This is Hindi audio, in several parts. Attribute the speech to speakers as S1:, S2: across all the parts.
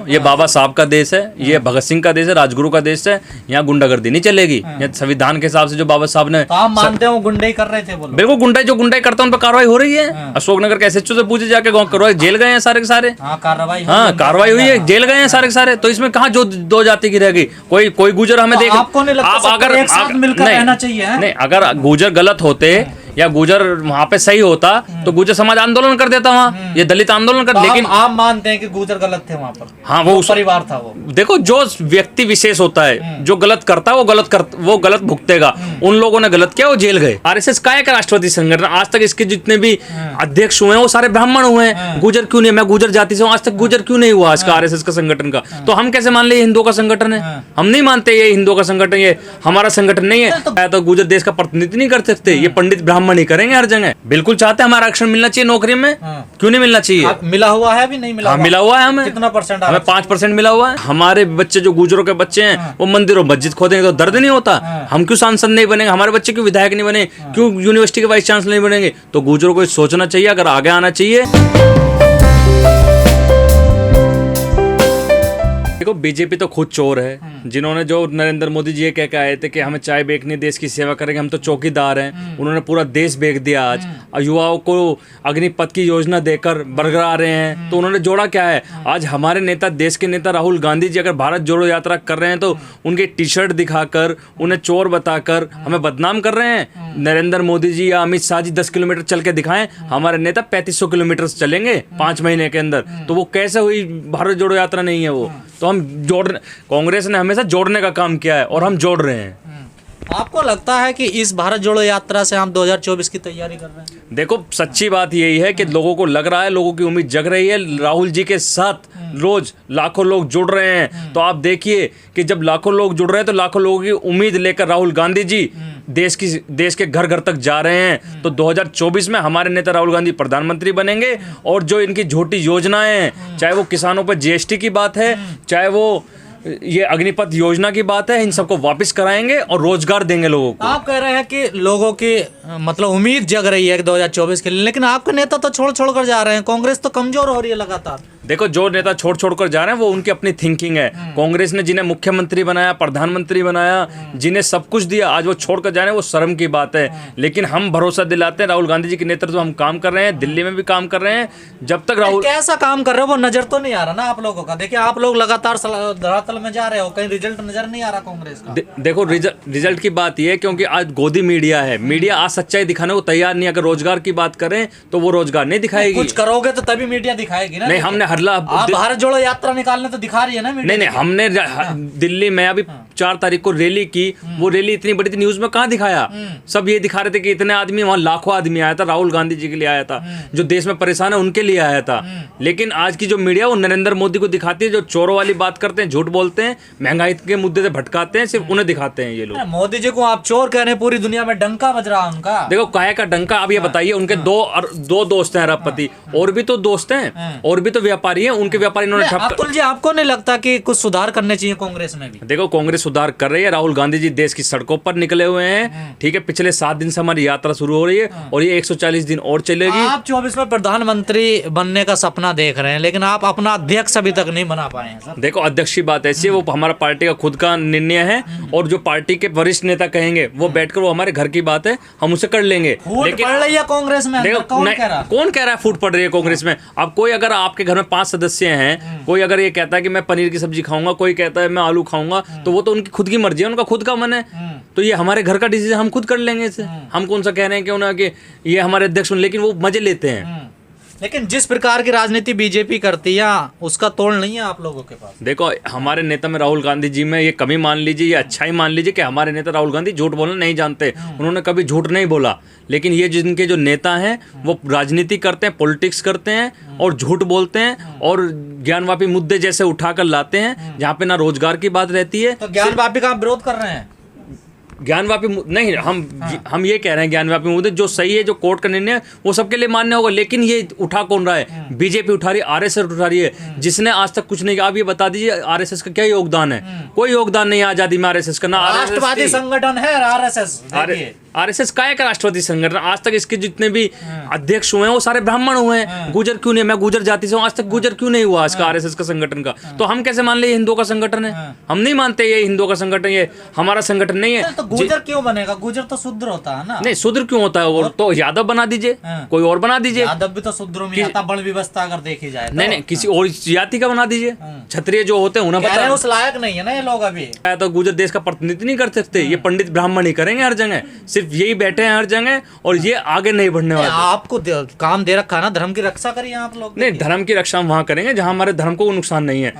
S1: ये बाबा साहब का देश है, ये भगत सिंह का देश है, राजगुरु का देश है। यहाँ गुंडागर्दी नहीं चलेगी। ये संविधान के हिसाब से जो बाबा साहब ने,
S2: तो आप मानते हैं वो गुंडाई कर रहे थे? बोलो।
S1: बिल्कुल गुंडाई, जो गुंडाई करता है उन पर कार्रवाई हो रही है। अशोकनगर के एसएचओ से पूछे जाके, गाँव करवाई, जेल गए हैं सारे के सारे। कार्रवाई हुई है, जेल गए हैं सारे के सारे। तो इसमें कहाँ जो दो जाति की रहेगी? कोई गुजर हमें देख,
S2: आपको नहीं लगता
S1: अगर
S2: एक साथ मिलकर रहना चाहिए?
S1: नहीं, अगर गुजर गलत होते या गुजर वहाँ पे सही होता तो गुजर समाज आंदोलन कर देता वहाँ, ये दलित आंदोलन कर। लेकिन
S2: आप मानते हैं कि गुजर गलत थे वहाँ पर?
S1: हाँ, वो
S2: परिवार था वो।
S1: देखो, जो व्यक्ति विशेष होता है, जो गलत करता है वो गलत भुगतेगा। उन लोगों ने गलत किया, वो जेल गए। आरएसएस का एक राष्ट्रवादी संगठन, आज तक इसके जितने भी अध्यक्ष हुए हैं वो सारे ब्राह्मण हुए हैं। गुजर क्यों नहीं? मैं गुजर जाति से हूँ, आज तक गुजर क्यों नहीं हुआ इसका, आरएसएस का संगठन का? तो हम कैसे मान ले ये हिंदुओं का संगठन है? हम नहीं मानते ये हिंदुओं का संगठन, ये हमारा संगठन नहीं है। तो गुजर देश का प्रतिनिधित्व नहीं कर सकते, ये पंडित ब्राह्मण ही करेंगे हर जगह। बिल्कुल चाहते हैं हमारा आरक्षण मिलना चाहिए नौकरी में, क्यों नहीं मिलना चाहिए?
S2: मिला हुआ है, अभी नहीं मिला?
S1: हाँ, मिला हुआ है हमें।
S2: कितना परसेंट?
S1: हमें 5% मिला हुआ है। हमारे बच्चे जो गुजरों के बच्चे हैं वो मंदिरों मस्जिद खोदेंगे तो दर्द नहीं होता? हम क्यों सांसद नहीं बनेंगे? हमारे बच्चे क्यों विधायक नहीं बने? क्यों यूनिवर्सिटी के वाइस चांसलर नहीं बनेंगे? तो गुजरों को सोचना चाहिए, अगर आगे आना चाहिए। देखो, बीजेपी तो खुद चोर है, जिन्होंने जो नरेंद्र मोदी जी ये कह के आए थे कि हमें चाय बेचनी, देश की सेवा करेंगे, हम तो चौकीदार हैं, उन्होंने पूरा देश बेच दिया आज। युवाओं को अग्निपथ की योजना देकर बरगरा रहे हैं, तो उन्होंने जोड़ा क्या है? आज हमारे नेता, देश के नेता राहुल गांधी जी अगर भारत जोड़ो यात्रा कर रहे हैं तो उनके टी शर्ट दिखाकर, उन्हें चोर बताकर हमें बदनाम कर रहे हैं। नरेंद्र मोदी जी या अमित शाह जी 10 किलोमीटर चल के दिखाएं, हमारे नेता 3500 किलोमीटर चलेंगे 5 महीने के अंदर, तो वो कैसे हुई भारत जोड़ो यात्रा? नहीं है वो। तो हम जोड़ने, कांग्रेस ने हमेशा जोड़ने का काम किया है और हम जोड़ रहे हैं।
S2: आपको लगता है कि इस भारत जोड़ो यात्रा से हम 2024 की तैयारी कर रहे हैं?
S1: देखो, सच्ची बात यही है कि लोगों को लग रहा है, लोगों की उम्मीद जग रही है। राहुल जी के साथ रोज लाखों लोग जुड़ रहे हैं, तो आप देखिए कि जब लाखों लोग जुड़ रहे हैं तो लाखों लोगों की उम्मीद लेकर राहुल गांधी जी देश के घर घर तक जा रहे हैं। तो 2024 में हमारे नेता राहुल गांधी प्रधानमंत्री बनेंगे और जो इनकी झूठी योजनाएं हैं, चाहे वो किसानों पर जीएसटी की बात है, चाहे वो ये अग्निपथ योजना की बात है, इन सबको वापस कराएंगे और रोजगार देंगे लोगों को।
S2: आप कह रहे हैं कि लोगों की मतलब उम्मीद जग रही है 2024 के लिए, लेकिन आपके नेता तो छोड़ कर जा रहे हैं, कांग्रेस तो कमजोर हो रही है लगातार।
S1: देखो, जो नेता छोड़ कर जा रहे हैं वो उनकी अपनी थिंकिंग है। कांग्रेस ने जिन्हें मुख्यमंत्री बनाया, प्रधानमंत्री बनाया, जिन्हें सब कुछ दिया, आज वो छोड़ कर जा रहे हैं, वो शर्म की बात है। लेकिन हम भरोसा दिलाते हैं, राहुल गांधी जी के नेतृत्व हम काम कर रहे हैं, दिल्ली में भी काम कर रहे हैं। जब तक राहुल
S2: कैसा काम कर रहे हो वो नजर तो नहीं आ रहा ना आप लोगों का? देखिए, आप लोग लगातार धरातल में जा रहे हो, कहीं रिजल्ट नजर नहीं आ रहा कांग्रेस का।
S1: देखो, रिजल्ट की बात यह है क्योंकि आज गोदी मीडिया है, मीडिया आज सच्चाई दिखाने को तैयार नहीं। अगर रोजगार की बात करें तो वो रोजगार नहीं दिखाएगी।
S2: कुछ करोगे तो तभी मीडिया दिखाएगी ना।
S1: नहीं, हमने
S2: भारत जोड़ो यात्रा निकालने तो दिखा रही है ना मीडिया।
S1: नहीं, हमने दिल्ली में अभी 4 तारीख को रैली की, वो रैली इतनी बड़ी थी, न्यूज में कहाँ दिखाया? सब ये दिखा रहे थे कि इतने आदमी, वहां लाखों आदमी आया था, राहुल गांधी जी के लिए आया था, जो देश में परेशान है उनके लिए आया था। लेकिन आज की जो मीडिया वो नरेंद्र मोदी को दिखाती है, जो चोरों वाली बात करते हैं, झूठ बोलते हैं, महंगाई के मुद्दे से भटकाते हैं, सिर्फ उन्हें दिखाते हैं ये लोग।
S2: मोदी जी को आप चोर कह रहे हैं, पूरी दुनिया में डंका बज रहा है उनका।
S1: देखो, काहे का डंका? आप ये बताइए, उनके दो दोस्त हैं अरबपति, और भी तो दोस्त हैं, और भी तो व्यापारी हैं, उनके व्यापारी इन्होंने
S2: अतुल जी, आपको नहीं लगता कि कुछ सुधार करने चाहिए कांग्रेस में भी?
S1: देखो, कांग्रेस सुधार कर रही है, राहुल गांधी जी देश की सड़कों पर निकले हुए हैं, ठीक है। पिछले 7 दिन से हमारी यात्रा शुरू हो रही है और ये 140 दिन और चलेगी।
S2: आप 24 में प्रधानमंत्री बनने का सपना देख रहे हैं, लेकिन आप अपना अध्यक्ष अभी तक नहीं बना पाए हैं सर।
S1: देखो, अध्यक्ष की बात ऐसी है, वो हमारा पार्टी का खुद का निर्णय है, और जो पार्टी के वरिष्ठ नेता कहेंगे वो बैठकर, वो हमारे घर की बात है, हम उसे कर लेंगे।
S2: लेकिन पड़ रही है कांग्रेस में,
S1: कौन कह रहा है फूट पड़ रही है कांग्रेस में? अब कोई, अगर आपके घर में 5 सदस्य हैं, कोई अगर ये कहता है कि मैं पनीर की सब्जी खाऊंगा, कोई कहता है मैं आलू खाऊंगा, तो वो तो उनकी खुद की मर्जी है, उनका खुद का मन है। तो ये हमारे घर का डिसीजन, हम खुद कर लेंगे इसे। हम कौन सा कह रहे हैं कि उन्हें कि ये हमारे अध्यक्ष, लेकिन वो मजे लेते हैं।
S2: लेकिन जिस प्रकार की राजनीति बीजेपी करती है, उसका तोड़ नहीं है आप लोगों के पास।
S1: देखो, हमारे नेता में, राहुल गांधी जी में ये कमी मान लीजिए, ये अच्छा ही मान लीजिए कि हमारे नेता राहुल गांधी झूठ बोलना नहीं जानते, उन्होंने कभी झूठ नहीं बोला। लेकिन ये जिनके जो नेता हैं वो राजनीति करते हैं, पॉलिटिक्स करते हैं और झूठ बोलते हैं और ज्ञानवापी मुद्दे जैसे उठाकर लाते हैं, जहाँ पे ना रोजगार की बात रहती है।
S2: तो ज्ञानवापी का आप विरोध कर रहे हैं?
S1: ज्ञानवापी नहीं, हम ये कह रहे हैं ज्ञानवापी मुद्दे जो सही है, जो कोर्ट का निर्णय है वो सबके लिए मान्य होगा। लेकिन ये उठा कौन रहा है? बीजेपी उठा रही है, आरएसएस उठा रही है, जिसने आज तक कुछ नहीं किया। आप ये बता दीजिए आरएसएस का क्या योगदान है? कोई योगदान नहीं है आजादी में आरएसएस का। ना
S2: राष्ट्रवादी संगठन है आरएसएस।
S1: आरएसएस का एक राष्ट्रवादी संगठन, आज तक इसके जितने भी अध्यक्ष हुए हैं वो सारे ब्राह्मण हुए हैं। गुजर क्यों नहीं? मैं गुजर जाति से हूँ, आज तक गुजर क्यों नहीं हुआ इसका आरएसएस का संगठन का? तो हम कैसे मान ले ये हिंदुओं का संगठन है? हम नहीं मानते ये हिंदुओं का संगठन, ये हमारा संगठन नहीं है।
S2: तो गुजर क्यों बनेगा? गुजर तो शूद्र होता है ना।
S1: नहीं, शूद्र क्यों होता है? और तो यादव बना दीजिए, कोई और बना दीजिए।
S2: यादव भी तो शूद्रों में आता, बड़ व्यवस्था अगर देखी जाए।
S1: नहीं नहीं, किसी और जाति का बना दीजिए। क्षत्रिय जो होते हैं उन्हें पता है
S2: उस लायक नहीं है ना ये लोग अभी।
S1: तो गुजर देश का प्रतिनिधित्व नहीं कर सकते, ये पंडित ब्राह्मण ही करेंगे हर जगह, सिर्फ यही बैठे हैं हर जगह और ये आगे नहीं बढ़ने वाले।
S2: आपको काम दे रखा ना, धर्म की रक्षा करिए आप लोग।
S1: नहीं, धर्म की रक्षा हम वहाँ करेंगे जहाँ हमारे धर्म को नुकसान नहीं है।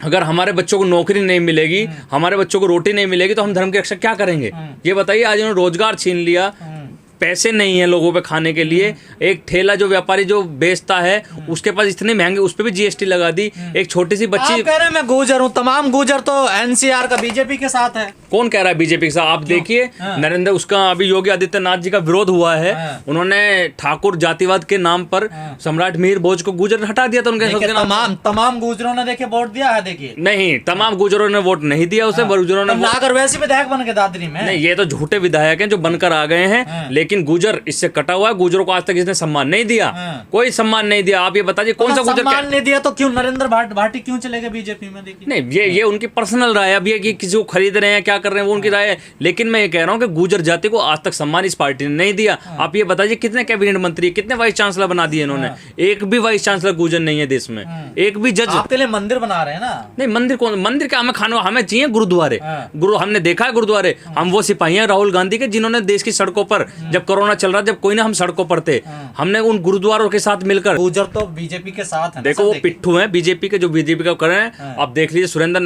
S1: अगर हमारे बच्चों को नौकरी नहीं मिलेगी, हमारे बच्चों को रोटी नहीं मिलेगी, तो हम धर्म की रक्षा क्या करेंगे? ये बताइए। आज उन्होंने रोजगार छीन लिया, पैसे नहीं है लोगों पे खाने के लिए। एक ठेला जो व्यापारी जो बेचता है उसके पास इतने महंगे, उस पे भी जीएसटी लगा दी। एक छोटी सी बच्ची
S2: आप कह रहे हैं मैं गुजर हूँ, तमाम गुजर तो एनसीआर का बीजेपी के साथ है।
S1: कौन कह रहा है बीजेपी के साथ? आप देखिए नरेंद्र, उसका अभी योगी आदित्यनाथ जी का विरोध हुआ है। उन्होंने ठाकुर जातिवाद के नाम पर सम्राट मिहिर भोज को गुजर हटा दिया था उनके।
S2: तमाम गुजरों ने देखिए वोट दिया है। देखिए
S1: नहीं, तमाम गुजरों ने वोट नहीं दिया उसे। गुजरों ने
S2: नागर वैसे विधायक बन के दादरी में।
S1: नहीं, ये तो झूठे विधायक हैं जो बनकर आ गए हैं, लेकिन गुजर इससे कटा हुआ है। गुजरों को आज तक इसने सम्मान नहीं दिया, कोई सम्मान नहीं दिया। आप ये बताइए कौन सा गुजर
S2: सम्मान नहीं दिया तो क्यों नरेंद्र भाटी क्यों चले गए बीजेपी में? देखिए
S1: नहीं, ये उनकी पर्सनल राय है। अब ये कि किसी को खरीद रहे हैं क्या कर रहे हैं वो उनकी राय है, लेकिन मैं ये कह रहा हूँ कि गुजर जाति को आज तक सम्मान इस पार्टी ने नहीं दिया। आप ये बताइए कितने कैबिनेट मंत्री, कितने वाइस चांसलर बना दिए इन्होंने? एक भी वाइस चांसलर गुजर नहीं है देश में, एक भी जज।
S2: आपके लिए मंदिर बना रहे हैं ना?
S1: नहीं, मंदिर कौन? मंदिर क्या, हमें खाना, हमें चाहिए गुरुद्वारे। हमने देखा है गुरुद्वारे। हम वो सिपाही हैं राहुल गांधी के जिन्होंने देश की सड़कों पर, जब कोरोना चल रहा, जब कोई ना हम सड़कों पर थे, हमने उन गुरुद्वारों के साथ मिलकर।
S2: गुजर तो बीजेपी के साथ है।
S1: देखो वो पिट्ठू हैं बीजेपी के, जो बीजेपी का कर रहे हैं। आप देख लीजिए सुरेंद्र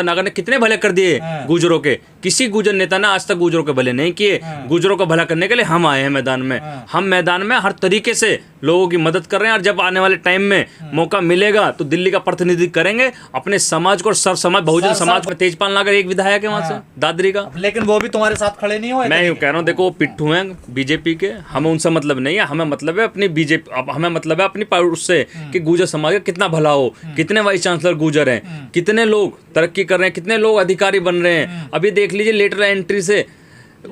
S1: नागर ने कितने भले कर दिए गुजरों के। किसी गुजर नेता ने आज तक गुजरों के भले नहीं किए। गुजरों को भला करने के लिए हम आए हैं मैदान में। हम मैदान में हर तरीके से लोगों की मदद कर रहे हैं, और जब आने वाले टाइम में मौका मिलेगा तो दिल्ली का प्रतिनिधित्व करेंगे अपने समाज को और सर्व समाज बहुजन समाज को। तेजपाल नागर एक विधायक है वहां से दादरी का,
S2: लेकिन वो भी तुम्हारे साथ खड़े नहीं हुए।
S1: मैं यूं कह रहा हूँ, देखो वो पिट्ठू हैं बीजेपी के, हमें उनसे मतलब नहीं है। हमें मतलब है अपनी बीजेपी, हमें मतलब है अपनी उससे कि गुजर समाज का कितना भला हो, कितने वाइस चांसलर गुजर हैं, कितने लोग तरक्की कर रहे हैं, कितने लोग अधिकारी बन रहे हैं। अभी देख लीजिए लेटर एंट्री से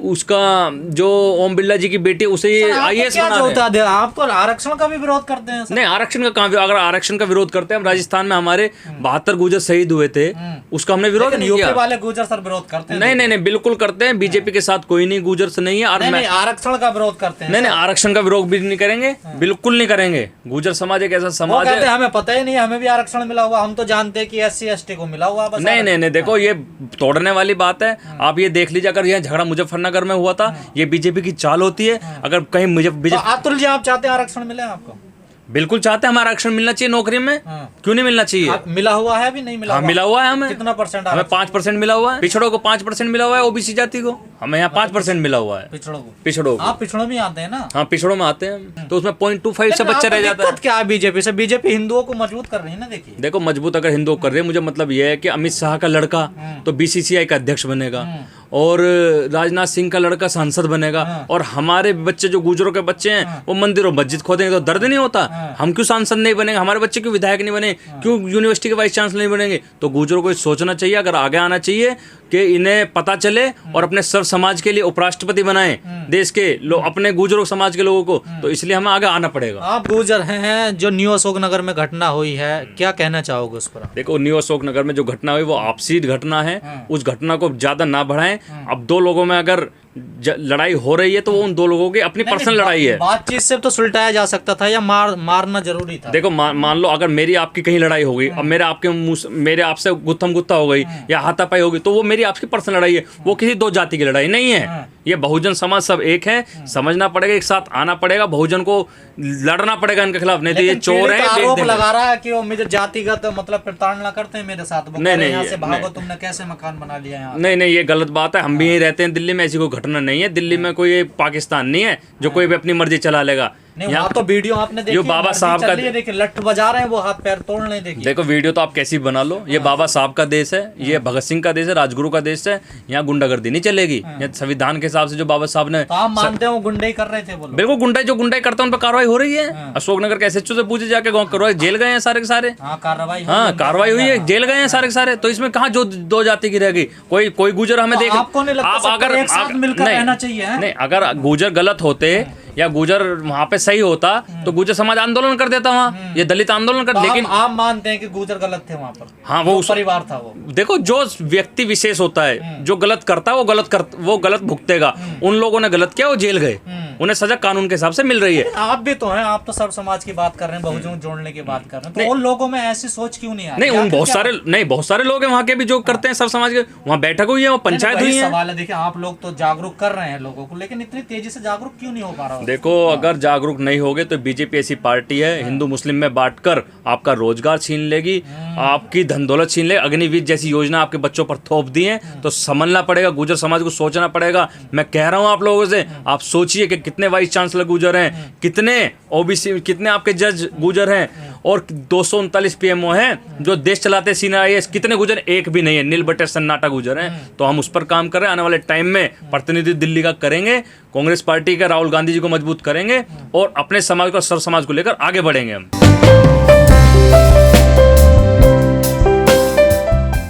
S1: उसका जो ओम बिरला जी की बेटी, उसे आईएएस बना रहे हैं।
S2: आप तो आरक्षण का भी विरोध करते हैं?
S1: नहीं, आरक्षण का कहाँ? अगर आरक्षण का विरोध करते हैं, हम राजस्थान में हमारे 72 गुजर शहीद हुए थे, उसका हमने विरोध नहीं किया।
S2: वाले गुजर सर विरोध करते हैं?
S1: नहीं, बिल्कुल करते हैं। बीजेपी के साथ कोई नहीं गुजर से नहीं है। और
S2: नहीं, आरक्षण का विरोध करते हैं?
S1: नहीं, आरक्षण का विरोध भी नहीं करेंगे, बिल्कुल नहीं करेंगे। गुजर समाज एक ऐसा समाज है,
S2: हमें पता ही नहीं, हमें भी आरक्षण मिला हुआ, हम तो जानते हैं कि SC ST को मिला हुआ।
S1: नहीं, देखो ये तोड़ने वाली बात है। आप ये देख लीजिए, अगर यह झगड़ा मुजफ्फरनगर में हुआ था, ये बीजेपी की चाल होती है। अगर कहीं मुझे
S2: अतुल जी, आप चाहते हैं आरक्षण मिले आपको?
S1: बिल्कुल चाहते हैं, हमारा आरक्षण मिलना चाहिए नौकरी में। क्यों नहीं मिलना चाहिए?
S2: मिला हुआ है भी नहीं मिला?
S1: हाँ, मिला हुआ है हमें।
S2: कितना परसेंट?
S1: हमें 5% मिला हुआ है। पिछड़ों को 5% मिला हुआ है, ओबीसी जाति को। हमें यहाँ 5% मिला हुआ है। पिछड़ों को।
S2: आप पिछड़ों में आते हैं ना?
S1: हाँ, पिछड़ों में आते हैं, तो उसमें 0.25 से बच्चा रह जाता है।
S2: क्या है बीजेपी से? बीजेपी हिंदुओं को मजबूत कर रही है ना। देखिए,
S1: देखो मजबूत अगर हिंदुओं कर रहे हैं, मुझे मतलब ये है कि अमित शाह का लड़का तो BCCI का अध्यक्ष बनेगा, और राजनाथ सिंह का लड़का सांसद बनेगा, और हमारे बच्चे जो गुजरों के बच्चे हैं वो मंदिर और मस्जिद खोदेंगे, तो दर्द नहीं होता? हम क्यों सांसद नहीं बनेंगे? हमारे बच्चे क्यों विधायक नहीं बने? क्यों यूनिवर्सिटी के वाइस चांसलर नहीं बनेंगे? तो गुजरों को सोचना चाहिए, अगर आगे आना चाहिए कि इन्हें पता चले और अपने सर्व समाज के लिए उपराष्ट्रपति बनाएं देश के लोग, अपने गुजरों समाज के लोगों को। तो इसलिए हमें आगे आना पड़ेगा।
S2: आप गुजर हैं, जो न्यू अशोक नगर में घटना हुई है, क्या कहना चाहोगे उस पर?
S1: देखो, न्यू अशोक नगर में जो घटना हुई वो आपसी घटना है। उस घटना को ज्यादा ना बढ़ाएं। अब दो लोगों में अगर लड़ाई हो रही है तो वो उन दो लोगों की अपनी पर्सनल लड़ाई है।
S2: बातचीत से तो सुलटाया जा सकता था, या मारना जरूरी था?
S1: देखो मान लो अगर मेरी आपकी कहीं लड़ाई हो गई, अब मेरे आपसे गुत्थम गुत्ता हो गई या हाथापाई हो गई, तो वो मेरी आपकी पर्सनल लड़ाई है, वो किसी दो जाति की लड़ाई नहीं है। ये बहुजन समाज सब एक है, समझना पड़ेगा, एक साथ आना पड़ेगा, बहुजन को लड़ना पड़ेगा इनके खिलाफ। नहीं तो ये चोर है।
S2: आरोप लगा रहा है कि वो मुझे जातिगत मतलब प्रताड़ना करते हैं मेरे साथ। नहीं, यहाँ से भागो, तुमने कैसे मकान बना लिया यहाँ?
S1: नहीं, ये गलत बात है। हम भी यहीं रहते हैं दिल्ली में, ऐसी कोई घटना नहीं है। दिल्ली में कोई पाकिस्तान नहीं है जो कोई भी अपनी मर्जी चला लेगा।
S2: नहीं, वहाँ तो वीडियो आपने देखी,
S1: ये बाबा साहब का,
S2: देखिए लठ बजा रहे हैं वो, हाथ पैर तोड़ रहे हैं, देखिए।
S1: देखो वीडियो तो आप कैसी भी बना लो, ये बाबा साहब का देश है, ये भगत सिंह का देश है, राजगुरु का देश है, यहाँ गुंडागर्दी नहीं चलेगी। ये संविधान के हिसाब से जो बाबा साहब ने,
S2: तो आप मानते हैं वो गुंडे कर रहे थे? बोलो।
S1: बिल्कुल गुंडा, जो गुंडाई करते हैं उन पर कार्रवाई हो रही है। अशोकनगर के एसएचओ से पूछे जाके, गाँव करवाई, जेल गए हैं सारे के सारे। कार्रवाई हुई है, जेल गए हैं सारे के सारे। तो इसमें कहाँ जो दो जाति की रहेगी? कोई गुजर हमें देख,
S2: आपको नहीं लगता
S1: आप अगर
S2: एक साथ मिलकर रहना चाहिए?
S1: नहीं, अगर गुजर गलत होते या गुजर वहाँ पे सही होता तो गुजर समाज आंदोलन कर देता वहाँ, ये दलित आंदोलन कर। लेकिन
S2: आप मानते हैं कि गुजर गलत थे वहाँ पर?
S1: हाँ, वो
S2: परिवार था वो।
S1: देखो, जो व्यक्ति विशेष होता है, जो गलत करता है वो गलत भुगतेगा। उन लोगों ने गलत किया, वो जेल गए, उन्हें सजा कानून के हिसाब से मिल रही है।
S2: आप भी तो हैं, आप तो सब समाज की बात कर रहे हैं, बहुजन जोड़ने की बात कर रहे हैं, तो उन लोगों में ऐसी सोच क्यों नहीं आ रही?
S1: नहीं, उन बहुत सारे लोग हैं वहाँ के भी जो करते हैं, सब समाज के। वहाँ बैठक हुई है, वहाँ पंचायत हुई है।
S2: सवाल है, देखिए आप लोग तो जागरूक कर रहे हैं लोगों को, लेकिन इतनी तेजी से जागरूक क्यों नहीं हो पा रहा?
S1: देखो, अगर जागरूक नहीं होगे तो बीजेपी ऐसी पार्टी है, हिंदू मुस्लिम में बांटकर आपका रोजगार छीन लेगी, आपकी धन दौलत छीन लेगी। अग्निवीर जैसी योजना आपके बच्चों पर थोप दी है, तो समझना पड़ेगा, गुजर समाज को सोचना पड़ेगा। मैं कह रहा हूं आप लोगों से, आप सोचिए कि कितने वाइस चांसलर गुजर हैं, कितने ओबीसी, कितने आपके जज गुजर हैं, और 239 पीएमओ हैं जो देश चलाते सीनियर आईएएस, कितने गुजर? एक भी नहीं है, नील बटे सन्नाटा गुजर हैं। तो हम उस पर काम कर रहे हैं। आने वाले टाइम में प्रतिनिधि दिल्ली का करेंगे, कांग्रेस पार्टी का राहुल गांधी जी को मजबूत करेंगे और अपने समाज को, सर समाज को लेकर आगे बढ़ेंगे हम।